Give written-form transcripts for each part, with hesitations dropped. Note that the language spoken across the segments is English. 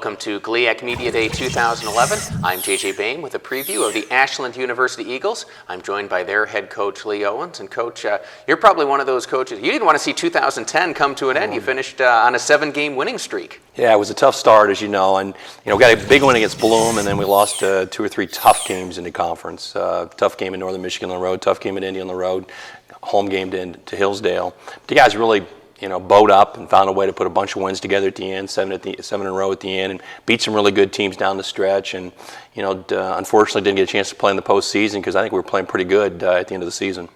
welcome to GLIAC Media Day 2011. I'm JJ Bain with a preview of the Ashland University Eagles. I'm joined by their head coach, Lee Owens. And Coach, you're probably one of those coaches. You didn't want to see 2010 come to an end. You finished on a 7-game winning streak. Yeah, it was a tough start, as you know, and got a big win against Bloom, and then we lost 2 or 3 tough games in the conference. Tough game in Northern Michigan on the road, tough game at Indy on the road, home game to Hillsdale. The guys really bowed up and found a way to put a bunch of wins together at the end, 7 in a row at the end, and beat some really good teams down the stretch. And unfortunately, didn't get a chance to play in the postseason because I think we were playing pretty good at the end of the season.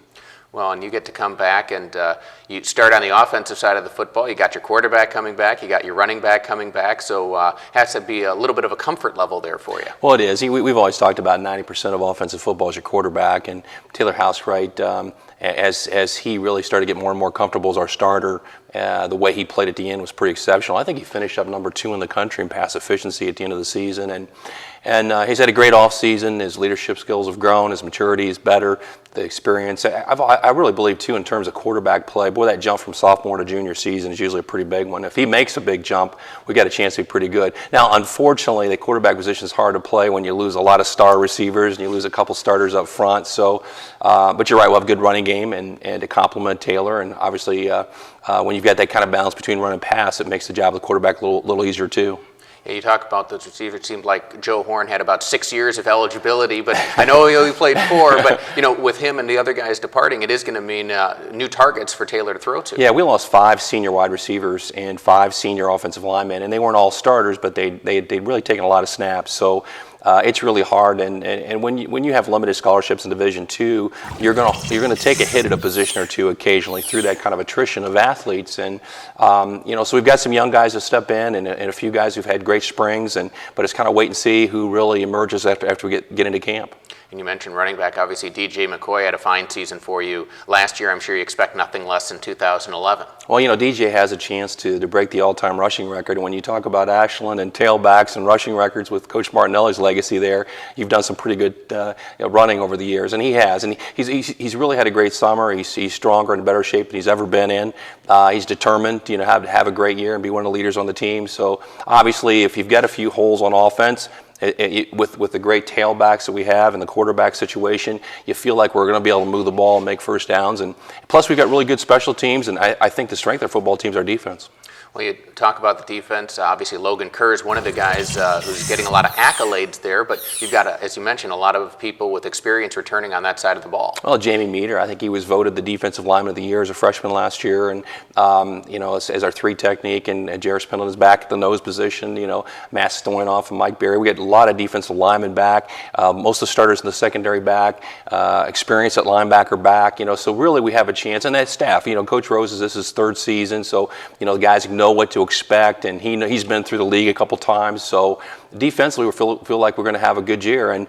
Well, and you get to come back and you start on the offensive side of the football. You got your quarterback coming back, you got your running back coming back, so has to be a little bit of a comfort level there for you. Well, it is. We've always talked about 90% of offensive football is your quarterback, and Taylor Housewright, as he really started to get more and more comfortable as our starter, the way he played at the end was pretty exceptional. I think he finished up number 2 in the country in pass efficiency at the end of the season, and he's had a great offseason. His leadership skills have grown, his maturity is better, the experience. I really believe, too, in terms of quarterback play, boy, that jump from sophomore to junior season is usually a pretty big one. If he makes a big jump, we got a chance to be pretty good. Now, unfortunately, the quarterback position is hard to play when you lose a lot of star receivers and you lose a couple starters up front. So, but you're right, we'll have a good running game and to complement Taylor, and obviously when you've got that kind of balance between run and pass, it makes the job of the quarterback a little easier too. Yeah, you talk about those receivers. It seemed like Joe Horn had about 6 years of eligibility, but I know he only played 4. But with him and the other guys departing, it is going to mean new targets for Taylor to throw to. Yeah, we lost 5 senior wide receivers and 5 senior offensive linemen, and they weren't all starters, but they'd really taken a lot of snaps. So it's really hard, and when you have limited scholarships in Division II, you're gonna take a hit at a position or two occasionally through that kind of attrition of athletes, and so we've got some young guys to step in, and a few guys who've had great springs, but it's kind of wait and see who really emerges after we get into camp. And you mentioned running back. Obviously, DJ McCoy had a fine season for you last year. I'm sure you expect nothing less in 2011. Well, DJ has a chance to break the all-time rushing record. And when you talk about Ashland and tailbacks and rushing records with Coach Martinelli's legacy there, you've done some pretty good running over the years, and he has. And he's really had a great summer. He's stronger and better shape than he's ever been in. He's determined, to have a great year and be one of the leaders on the team. So obviously, if you've got a few holes on offense, with the great tailbacks that we have and the quarterback situation, you feel like we're going to be able to move the ball and make first downs. And plus, we've got really good special teams, and I think the strength of our football teams is our defense. Well, you talk about the defense. Obviously, Logan Kerr is one of the guys who's getting a lot of accolades there, but you've got, as you mentioned, a lot of people with experience returning on that side of the ball. Well, Jamie Meter, I think he was voted the Defensive Lineman of the Year as a freshman last year, and as our 3 technique, and Jarris Pendleton is back at the nose position. Matt Stoynoff and Mike Berry. We got a lot of defensive linemen back. Most of the starters in the secondary back. Experience at linebacker back. So really we have a chance, and that staff. Coach Rose this is his 3rd season, so the guys know what to expect, and he's been through the league a couple times, so defensively we feel like we're going to have a good year. And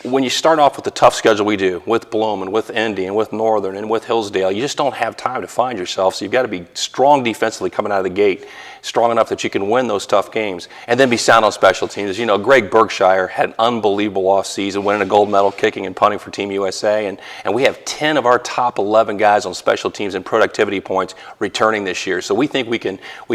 when you start off with the tough schedule we do with Bloom and with Indy and with Northern and with Hillsdale, you just don't have time to find yourself, so you've got to be strong defensively coming out of the gate, strong enough that you can win those tough games, and then be sound on special teams. Greg Berkshire had an unbelievable offseason, winning a gold medal kicking and punting for Team USA, and we have 10 of our top 11 guys on special teams and productivity points returning this year. So we think we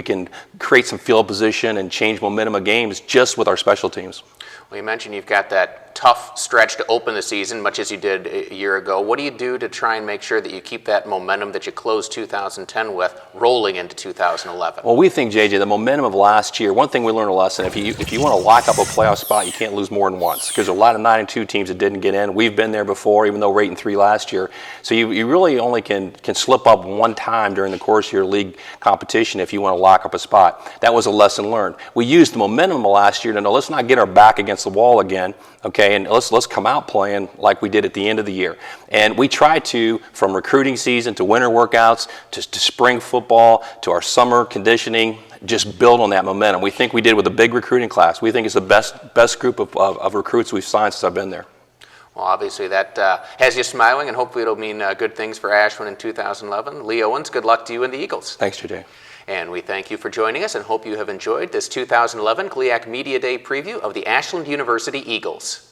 can create some field position and change momentum of games just with our special teams. Well, you mentioned you've got that tough stretch to open the season, much as you did a year ago. What do you do to try and make sure that you keep that momentum that you closed 2010 with rolling into 2011? Well, we think, JJ, the momentum of last year, one thing we learned a lesson, if you want to lock up a playoff spot, you can't lose more than once, because there are a lot of 9-2 teams that didn't get in. We've been there before, even though we're 8-3 last year. So you really only can slip up one time during the course of your league competition if you want to lock up a spot. That was a lesson learned. We used the momentum of last year to know, let's not get our back against the wall again, okay, and let's come out playing like we did at the end of the year. And we try to, from recruiting season to winter workouts to spring football to our summer conditioning, just build on that momentum. We think we did with a big recruiting class. We think it's the best group of recruits we've signed since I've been there. Well, obviously that has you smiling, and hopefully it'll mean good things for Ashland in 2011. Lee Owens, good luck to you and the Eagles. Thanks, JJ. And we thank you for joining us and hope you have enjoyed this 2011 GLIAC Media Day preview of the Ashland University Eagles.